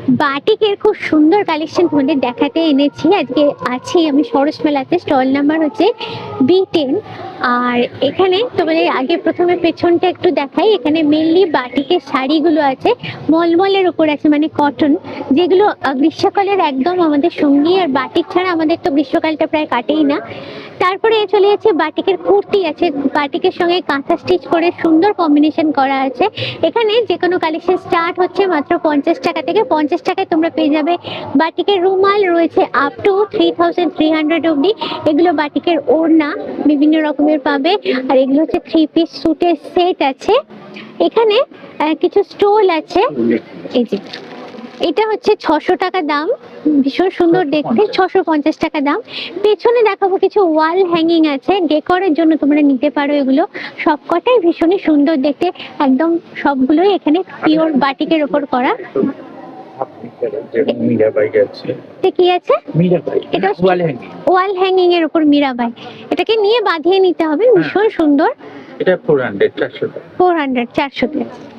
বাটিকের খুব সুন্দর কালেকশন তোমাদের দেখাতে এনেছি। আজকে আছি আমি সরস মেলাতে, স্টল নাম্বার হচ্ছে B10। আর এখানে তোমাদের আগে প্রথমে পেছনটা একটু দেখাই। এখানে মেনলি বাটিকের শাড়িগুলো আছে, মলমলের উপর আছে, মানে কটন, যেগুলো গ্রীষ্মকালের একদম আমাদের সঙ্গী। আর বাটিক ছাড়া আমাদের তো গ্রীষ্মকালটা প্রায় কাটেই না। তারপরে চলে যাচ্ছে বাটিকের কুর্তি আছে, বাটিকের সঙ্গে কাঁথা স্টিচ করে সুন্দর কম্বিনেশন করা আছে। এখানে যে কোনো কালেকশন স্টার্ট হচ্ছে মাত্র 50 টাকা থেকে। 50 টাকায় তোমরা পেয়ে যাবে বাটিকের রুমাল, রয়েছে আপ টু 3300 অব্দি। এগুলো বাটিকের ওড়না বিভিন্ন রকমের পাবে। আর এগুলো হচ্ছে 3 পিস স্যুটের সেট আছে। এখানে কিছু স্টোল আছে। এই যে এটা হচ্ছে 600 টাকা দাম, ভীষণ সুন্দর দেখতে, 650 টাকা দাম। পেছনে দেখাবো কিছু ওয়াল হ্যাঙ্গিং আছে, ডেকোরের জন্য তোমরা নিতে পারো। এগুলো সবকটাই ভীষণই সুন্দর দেখতে, একদম সবগুলোই এখানে পিওর বাটিকের উপর করা। কি আছে? এটা ওয়াল হ্যাঙ্গিং এর উপর মীরাবাই। এটাকে নিয়ে বাঁধিয়ে নিতে হবে, ভীষণ সুন্দর। এটা 400 400 টাকা।